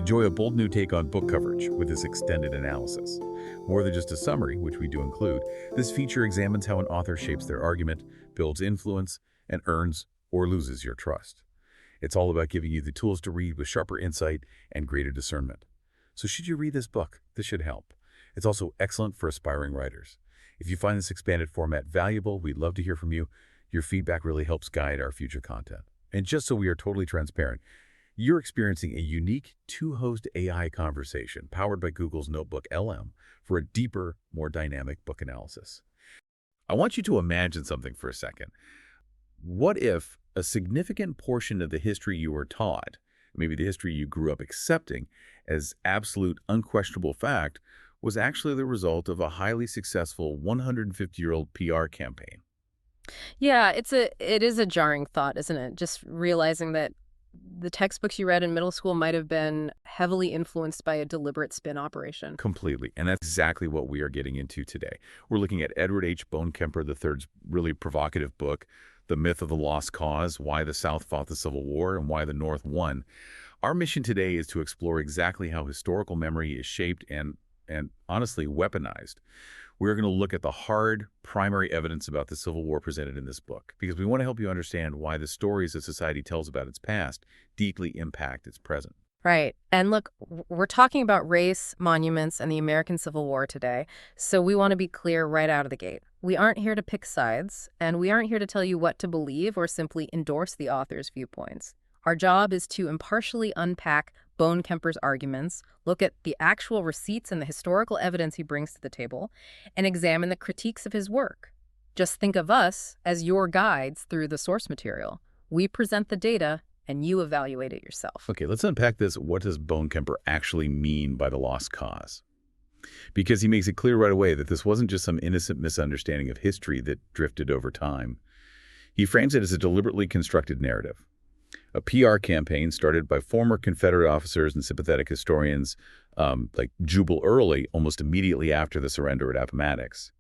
Enjoy a bold new take on book coverage with this extended analysis. More than just a summary, which we do include, this feature examines how an author shapes their argument, builds influence, and earns or loses your trust. It's all about giving you the tools to read with sharper insight and greater discernment. So should you read this book? This should help. It's also excellent for aspiring writers. If you find this expanded format valuable, we'd love to hear from you. Your feedback really helps guide our future content. And just so we are totally transparent, you're experiencing a unique two-host AI conversation powered by Google's Notebook LM for a deeper, more dynamic book analysis. I want you to imagine something for a second. What if a significant portion of the history you were taught, maybe the history you grew up accepting as absolute, unquestionable fact, was actually the result of a highly successful 150-year-old PR campaign? Yeah, it is a jarring thought, isn't it? Just realizing that the textbooks you read in middle school might have been heavily influenced by a deliberate spin operation. Completely. And that's exactly what we are getting into today. We're looking at Edward H. Bonekemper III's really provocative book, The Myth of the Lost Cause, Why the South Fought the Civil War and Why the North Won. Our mission today is to explore exactly how historical memory is shaped and honestly weaponized. We're going to look at the hard, primary evidence about the Civil War presented in this book, because we want to help you understand why the stories a society tells about its past deeply impact its present. Right. And look, we're talking about race, monuments, and the American Civil War today, so we want to be clear right out of the gate. We aren't here to pick sides, and we aren't here to tell you what to believe or simply endorse the author's viewpoints. Our job is to impartially unpack Bonekemper's arguments, look at the actual receipts and the historical evidence he brings to the table, and examine the critiques of his work. Just think of us as your guides through the source material. We present the data, and you evaluate it yourself. Okay, let's unpack this. What does Bonekemper actually mean by the lost cause? Because he makes it clear right away that this wasn't just some innocent misunderstanding of history that drifted over time. He frames it as a deliberately constructed narrative. A PR campaign started by former Confederate officers and sympathetic historians like Jubal Early almost immediately after the surrender at Appomattox.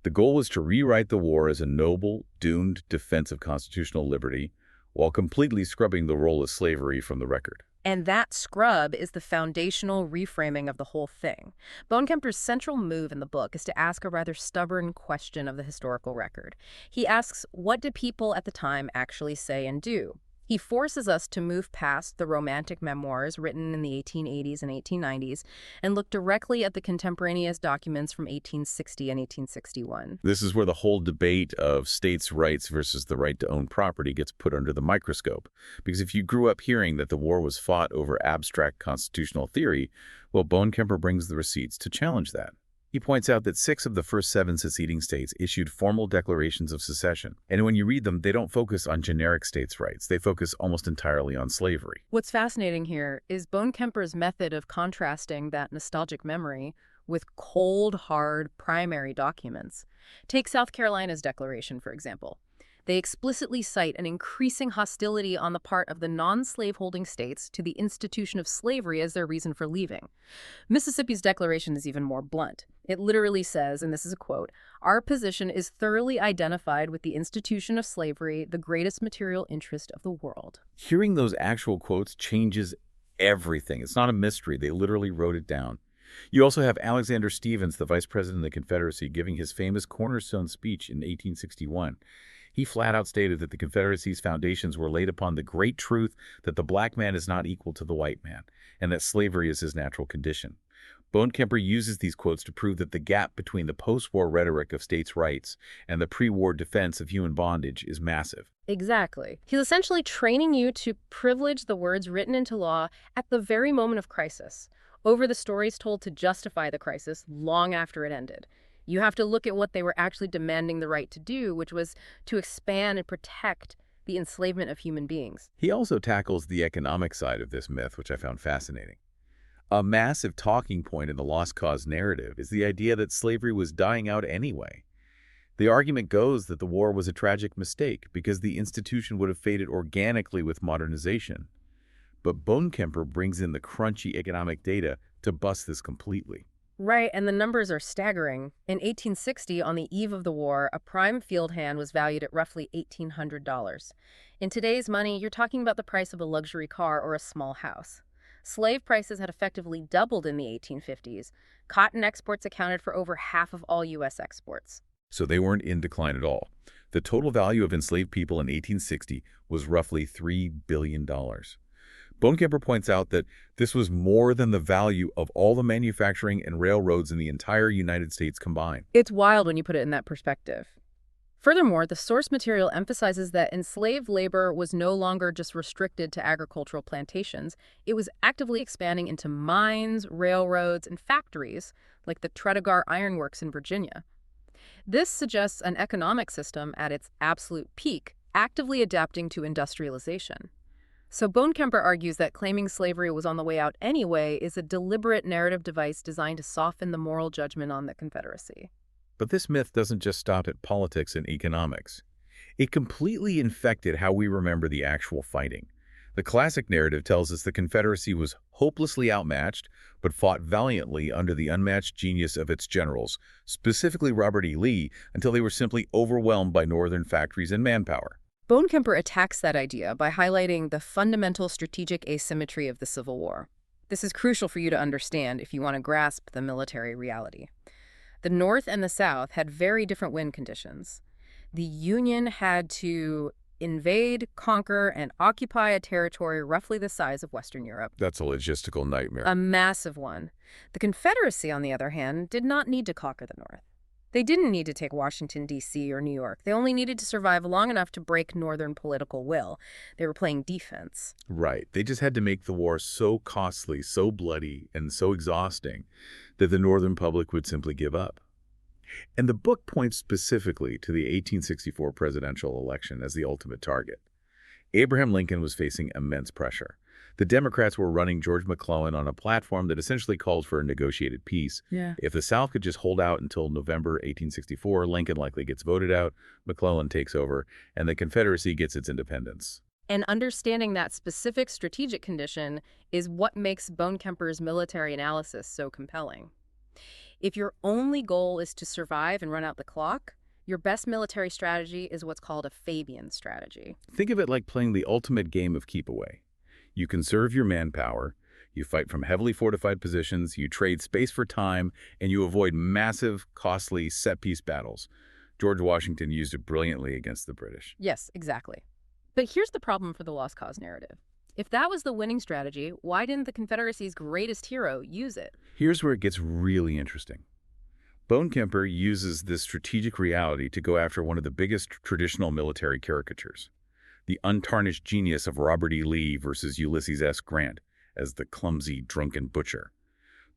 The goal was to rewrite the war as a noble, doomed defense of constitutional liberty while completely scrubbing the role of slavery from the record. And that scrub is the foundational reframing of the whole thing. Bonekemper's central move in the book is to ask a rather stubborn question of the historical record. He asks, what did people at the time actually say and do? He forces us to move past the romantic memoirs written in the 1880s and 1890s and look directly at the contemporaneous documents from 1860 and 1861. This is where the whole debate of states' rights versus the right to own property gets put under the microscope. Because if you grew up hearing that the war was fought over abstract constitutional theory, well, Bonekemper brings the receipts to challenge that. He points out that 6 of the first 7 seceding states issued formal declarations of secession. And when you read them, they don't focus on generic states' rights. They focus almost entirely on slavery. What's fascinating here is Bonekemper's method of contrasting that nostalgic memory with cold, hard, primary documents. Take South Carolina's declaration, for example. They explicitly cite an increasing hostility on the part of the non-slaveholding states to the institution of slavery as their reason for leaving. Mississippi's declaration is even more blunt. It literally says, and this is a quote, "Our position is thoroughly identified with the institution of slavery, the greatest material interest of the world." Hearing those actual quotes changes everything. It's not a mystery. They literally wrote it down. You also have Alexander Stephens, the vice president of the Confederacy, giving his famous cornerstone speech in 1861. He flat out stated that the Confederacy's foundations were laid upon the great truth that the black man is not equal to the white man, and that slavery is his natural condition. Bonekemper uses these quotes to prove that the gap between the post-war rhetoric of states' rights and the pre-war defense of human bondage is massive. Exactly. He's essentially training you to privilege the words written into law at the very moment of crisis, over the stories told to justify the crisis long after it ended. You have to look at what they were actually demanding the right to do, which was to expand and protect the enslavement of human beings. He also tackles the economic side of this myth, which I found fascinating. A massive talking point in the lost cause narrative is the idea that slavery was dying out anyway. The argument goes that the war was a tragic mistake because the institution would have faded organically with modernization. But Bonekemper brings in the crunchy economic data to bust this completely. Right, and the numbers are staggering. In 1860, on the eve of the war, a prime field hand was valued at roughly $1,800. In today's money, you're talking about the price of a luxury car or a small house. Slave prices had effectively doubled in the 1850s. Cotton exports accounted for over half of all U.S. exports. So they weren't in decline at all. The total value of enslaved people in 1860 was roughly $3 billion. Bonekemper points out that this was more than the value of all the manufacturing and railroads in the entire United States combined. It's wild when you put it in that perspective. Furthermore, the source material emphasizes that enslaved labor was no longer just restricted to agricultural plantations. It was actively expanding into mines, railroads, and factories, like the Tredegar Iron Works in Virginia. This suggests an economic system at its absolute peak, actively adapting to industrialization. So Bonekemper argues that claiming slavery was on the way out anyway is a deliberate narrative device designed to soften the moral judgment on the Confederacy. But this myth doesn't just stop at politics and economics. It completely infected how we remember the actual fighting. The classic narrative tells us the Confederacy was hopelessly outmatched, but fought valiantly under the unmatched genius of its generals, specifically Robert E. Lee, until they were simply overwhelmed by Northern factories and manpower. Bonekemper attacks that idea by highlighting the fundamental strategic asymmetry of the Civil War. This is crucial for you to understand if you want to grasp the military reality. The North and the South had very different wind conditions. The Union had to invade, conquer, and occupy a territory roughly the size of Western Europe. That's a logistical nightmare. A massive one. The Confederacy, on the other hand, did not need to conquer the North. They didn't need to take Washington, D.C. or New York. They only needed to survive long enough to break Northern political will. They were playing defense. Right. They just had to make the war so costly, so bloody, and so exhausting that the Northern public would simply give up. And the book points specifically to the 1864 presidential election as the ultimate target. Abraham Lincoln was facing immense pressure. The Democrats were running George McClellan on a platform that essentially called for a negotiated peace. Yeah. If the South could just hold out until November 1864, Lincoln likely gets voted out, McClellan takes over, and the Confederacy gets its independence. And understanding that specific strategic condition is what makes Bonekemper's military analysis so compelling. If your only goal is to survive and run out the clock, your best military strategy is what's called a Fabian strategy. Think of it like playing the ultimate game of keep away. You conserve your manpower, you fight from heavily fortified positions, you trade space for time, and you avoid massive, costly, set-piece battles. George Washington used it brilliantly against the British. Yes, exactly. But here's the problem for the lost cause narrative. If that was the winning strategy, why didn't the Confederacy's greatest hero use it? Here's where it gets really interesting. Bonekemper uses this strategic reality to go after one of the biggest traditional military caricatures, the untarnished genius of Robert E. Lee versus Ulysses S. Grant as the clumsy, drunken butcher.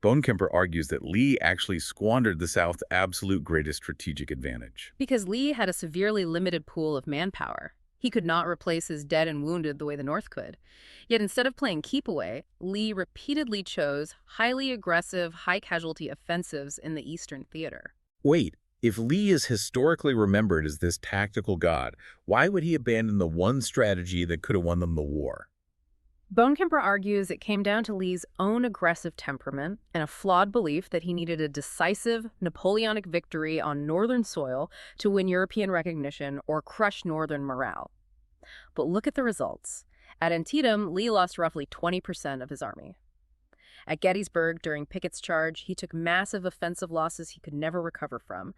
Bonekemper argues that Lee actually squandered the South's absolute greatest strategic advantage. Because Lee had a severely limited pool of manpower. He could not replace his dead and wounded the way the North could. Yet instead of playing keep away, Lee repeatedly chose highly aggressive, high-casualty offensives in the Eastern Theater. Wait, if Lee is historically remembered as this tactical god, why would he abandon the one strategy that could have won them the war? Bonekemper argues it came down to Lee's own aggressive temperament and a flawed belief that he needed a decisive Napoleonic victory on Northern soil to win European recognition or crush Northern morale. But look at the results. At Antietam, Lee lost roughly 20% of his army. At Gettysburg, during Pickett's charge, he took massive offensive losses he could never recover from.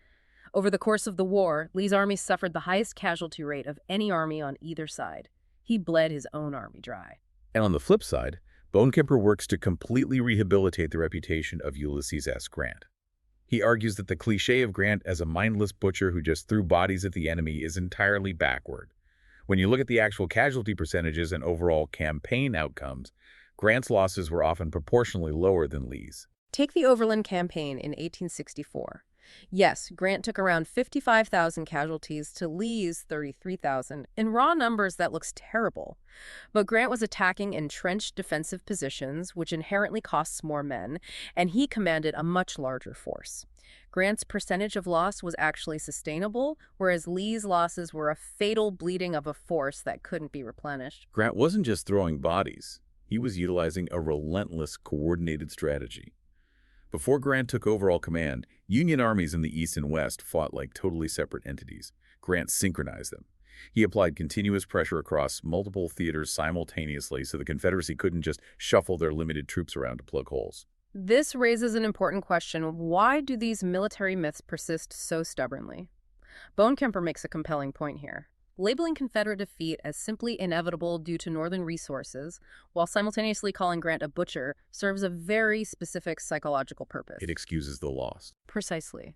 Over the course of the war, Lee's army suffered the highest casualty rate of any army on either side. He bled his own army dry. And on the flip side, Bonekemper works to completely rehabilitate the reputation of Ulysses S. Grant. He argues that the cliché of Grant as a mindless butcher who just threw bodies at the enemy is entirely backward. When you look at the actual casualty percentages and overall campaign outcomes, Grant's losses were often proportionally lower than Lee's. Take the Overland Campaign in 1864. Yes, Grant took around 55,000 casualties to Lee's 33,000. In raw numbers, that looks terrible. But Grant was attacking entrenched defensive positions, which inherently costs more men, and he commanded a much larger force. Grant's percentage of loss was actually sustainable, whereas Lee's losses were a fatal bleeding of a force that couldn't be replenished. Grant wasn't just throwing bodies. He was utilizing a relentless, coordinated strategy. Before Grant took overall command, Union armies in the East and West fought like totally separate entities. Grant synchronized them. He applied continuous pressure across multiple theaters simultaneously so the Confederacy couldn't just shuffle their limited troops around to plug holes. This raises an important question. Why do these military myths persist so stubbornly? Bonekemper makes a compelling point here. Labeling Confederate defeat as simply inevitable due to Northern resources, while simultaneously calling Grant a butcher, serves a very specific psychological purpose. It excuses the loss. Precisely.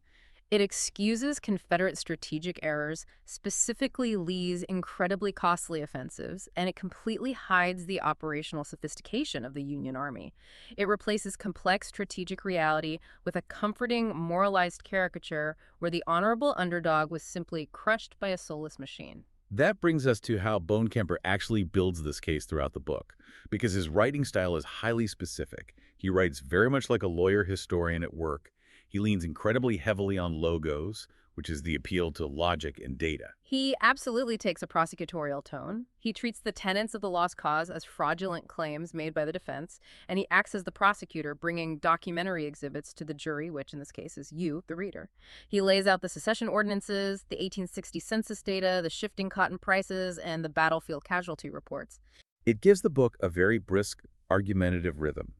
It excuses Confederate strategic errors, specifically Lee's incredibly costly offensives, and it completely hides the operational sophistication of the Union Army. It replaces complex strategic reality with a comforting, moralized caricature where the honorable underdog was simply crushed by a soulless machine. That brings us to how Bonekemper actually builds this case throughout the book, because his writing style is highly specific. He writes very much like a lawyer historian at work. He leans incredibly heavily on logos, which is the appeal to logic and data. He absolutely takes a prosecutorial tone. He treats the tenets of the lost cause as fraudulent claims made by the defense, and he acts as the prosecutor, bringing documentary exhibits to the jury, which in this case is you, the reader. He lays out the secession ordinances, the 1860 census data, the shifting cotton prices, and the battlefield casualty reports. It gives the book a very brisk, argumentative rhythm.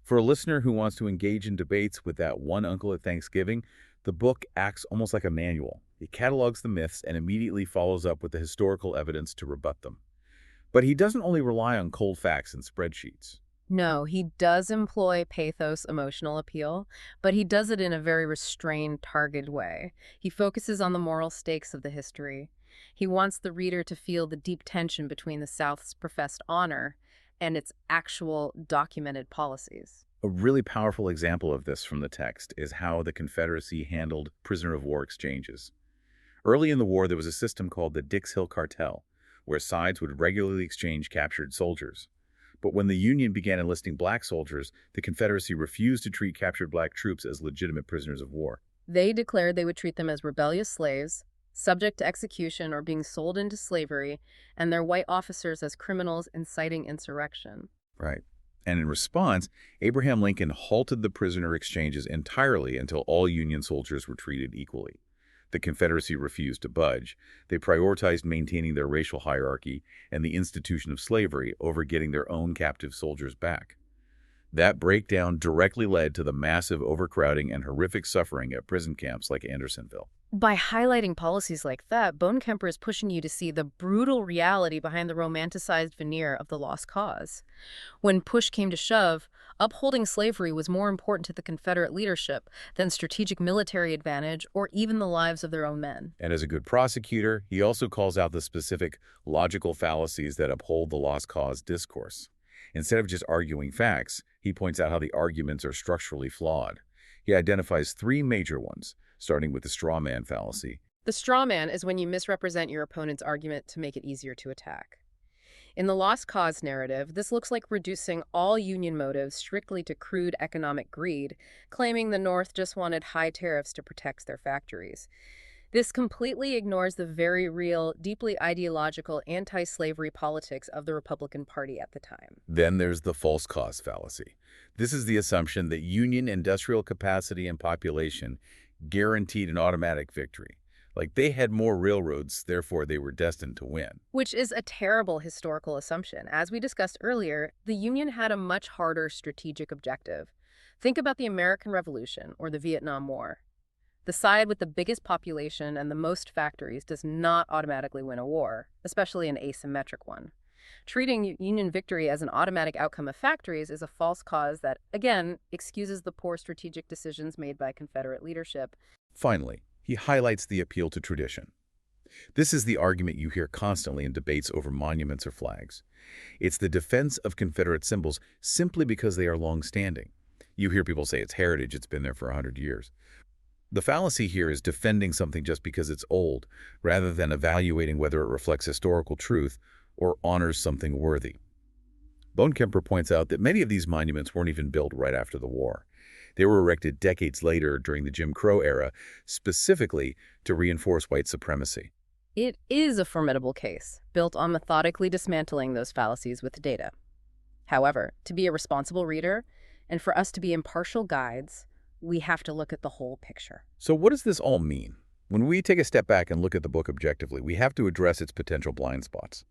For a listener who wants to engage in debates with that one uncle at Thanksgiving, the book acts almost like a manual. It catalogs the myths and immediately follows up with the historical evidence to rebut them. But he doesn't only rely on cold facts and spreadsheets. No, he does employ pathos, emotional appeal, but he does it in a very restrained, targeted way. He focuses on the moral stakes of the history. He wants the reader to feel the deep tension between the South's professed honor and its actual documented policies. A really powerful example of this from the text is how the Confederacy handled prisoner of war exchanges. Early in the war, there was a system called the Dix Hill Cartel, where sides would regularly exchange captured soldiers. But when the Union began enlisting black soldiers, the Confederacy refused to treat captured black troops as legitimate prisoners of war. They declared they would treat them as rebellious slaves, subject to execution or being sold into slavery, and their white officers as criminals inciting insurrection. Right. And in response, Abraham Lincoln halted the prisoner exchanges entirely until all Union soldiers were treated equally. The Confederacy refused to budge. They prioritized maintaining their racial hierarchy and the institution of slavery over getting their own captive soldiers back. That breakdown directly led to the massive overcrowding and horrific suffering at prison camps like Andersonville. By highlighting policies like that, Bonekemper is pushing you to see the brutal reality behind the romanticized veneer of the lost cause. When push came to shove, upholding slavery was more important to the Confederate leadership than strategic military advantage or even the lives of their own men. And as a good prosecutor, he also calls out the specific logical fallacies that uphold the lost cause discourse. Instead of just arguing facts, he points out how the arguments are structurally flawed. He identifies three major ones, starting with the straw man fallacy. The straw man is when you misrepresent your opponent's argument to make it easier to attack. In the lost cause narrative, this looks like reducing all Union motives strictly to crude economic greed, claiming the North just wanted high tariffs to protect their factories. This completely ignores the very real, deeply ideological anti-slavery politics of the Republican Party at the time. Then there's the false cause fallacy. This is the assumption that Union industrial capacity and population guaranteed an automatic victory. Like they had more railroads, therefore they were destined to win. Which is a terrible historical assumption. As we discussed earlier, the Union had a much harder strategic objective. Think about the American Revolution or the Vietnam War. The side with the biggest population and the most factories does not automatically win a war, especially an asymmetric one. Treating Union victory as an automatic outcome of factories is a false cause that, again, excuses the poor strategic decisions made by Confederate leadership. Finally, he highlights the appeal to tradition. This is the argument you hear constantly in debates over monuments or flags. It's the defense of Confederate symbols simply because they are long-standing. You hear people say it's heritage, it's been there for 100 years. The fallacy here is defending something just because it's old, rather than evaluating whether it reflects historical truth or honors something worthy. Bonekemper points out that many of these monuments weren't even built right after the war. They were erected decades later during the Jim Crow era, specifically to reinforce white supremacy. It is a formidable case, built on methodically dismantling those fallacies with data. However, to be a responsible reader, and for us to be impartial guides, we have to look at the whole picture. So what does this all mean? When we take a step back and look at the book objectively, we have to address its potential blind spots.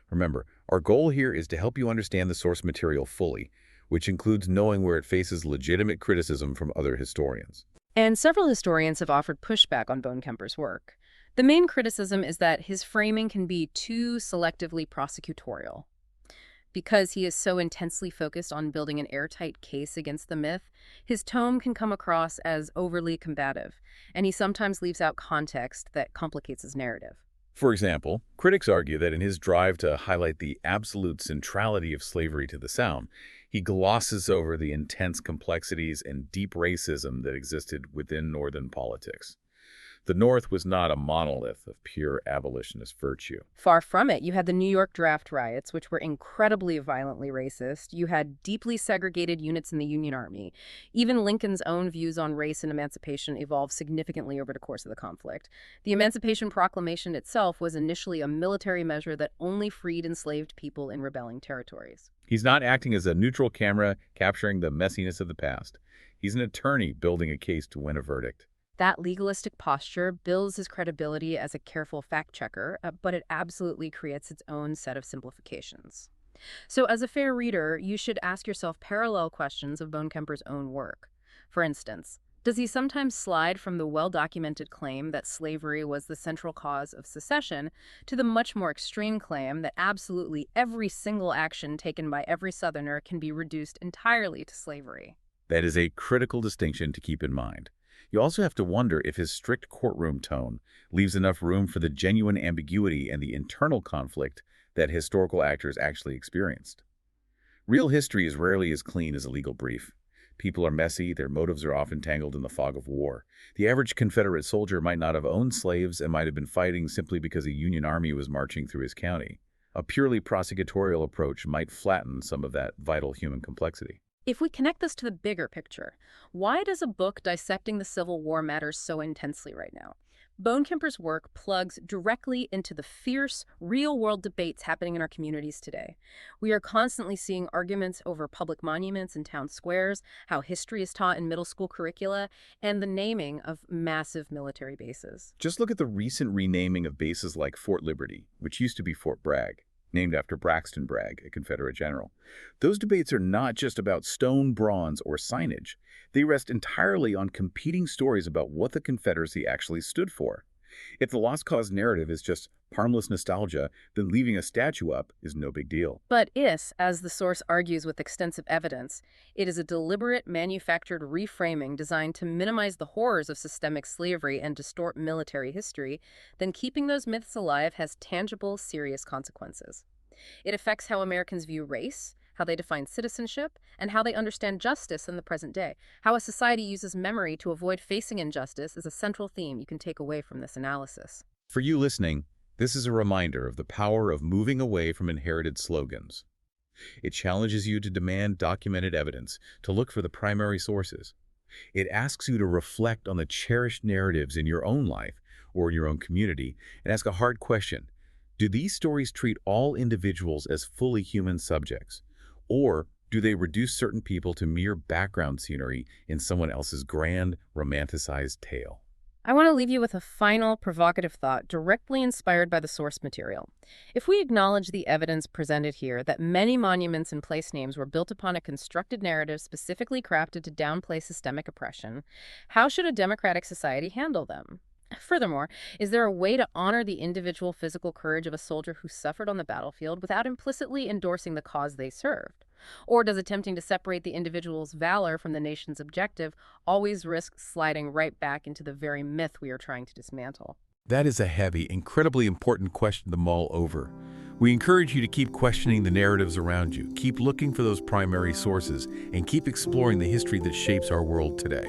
Remember, our goal here is to help you understand the source material fully, which includes knowing where it faces legitimate criticism from other historians. And several historians have offered pushback on Bonekemper's work. The main criticism is that his framing can be too selectively prosecutorial. Because he is so intensely focused on building an airtight case against the myth, his tone can come across as overly combative, and he sometimes leaves out context that complicates his narrative. For example, critics argue that in his drive to highlight the absolute centrality of slavery to the South, he glosses over the intense complexities and deep racism that existed within Northern politics. The North was not a monolith of pure abolitionist virtue. Far from it. You had the New York draft riots, which were incredibly violently racist. You had deeply segregated units in the Union Army. Even Lincoln's own views on race and emancipation evolved significantly over the course of the conflict. The Emancipation Proclamation itself was initially a military measure that only freed enslaved people in rebelling territories. He's not acting as a neutral camera capturing the messiness of the past. He's an attorney building a case to win a verdict. That legalistic posture builds his credibility as a careful fact-checker, but it absolutely creates its own set of simplifications. So as a fair reader, you should ask yourself parallel questions of Bonekemper's own work. For instance, does he sometimes slide from the well-documented claim that slavery was the central cause of secession to the much more extreme claim that absolutely every single action taken by every Southerner can be reduced entirely to slavery? That is a critical distinction to keep in mind. You also have to wonder if his strict courtroom tone leaves enough room for the genuine ambiguity and the internal conflict that historical actors actually experienced. Real history is rarely as clean as a legal brief. People are messy, their motives are often tangled in the fog of war. The average Confederate soldier might not have owned slaves and might have been fighting simply because a Union army was marching through his county. A purely prosecutorial approach might flatten some of that vital human complexity. If we connect this to the bigger picture, why does a book dissecting the Civil War matter so intensely right now? Bonekemper's work plugs directly into the fierce, real-world debates happening in our communities today. We are constantly seeing arguments over public monuments and town squares, how history is taught in middle school curricula, and the naming of massive military bases. Just look at the recent renaming of bases like Fort Liberty, which used to be Fort Bragg, named after Braxton Bragg, a Confederate general. Those debates are not just about stone, bronze, or signage. They rest entirely on competing stories about what the Confederacy actually stood for. If the lost cause narrative is just harmless nostalgia, then leaving a statue up is no big deal. But if, as the source argues with extensive evidence, it is a deliberate, manufactured reframing designed to minimize the horrors of systemic slavery and distort military history, then keeping those myths alive has tangible, serious consequences. It affects how Americans view race, how they define citizenship, and how they understand justice in the present day. How a society uses memory to avoid facing injustice is a central theme you can take away from this analysis. For you listening, this is a reminder of the power of moving away from inherited slogans. It challenges you to demand documented evidence, to look for the primary sources. It asks you to reflect on the cherished narratives in your own life or in your own community and ask a hard question. Do these stories treat all individuals as fully human subjects? Or do they reduce certain people to mere background scenery in someone else's grand, romanticized tale? I want to leave you with a final provocative thought directly inspired by the source material. If we acknowledge the evidence presented here that many monuments and place names were built upon a constructed narrative specifically crafted to downplay systemic oppression, how should a democratic society handle them? Furthermore, is there a way to honor the individual physical courage of a soldier who suffered on the battlefield without implicitly endorsing the cause they served? Or does attempting to separate the individual's valor from the nation's objective always risk sliding right back into the very myth we are trying to dismantle? That is a heavy, incredibly important question to mull over. We encourage you to keep questioning the narratives around you, keep looking for those primary sources, and keep exploring the history that shapes our world today.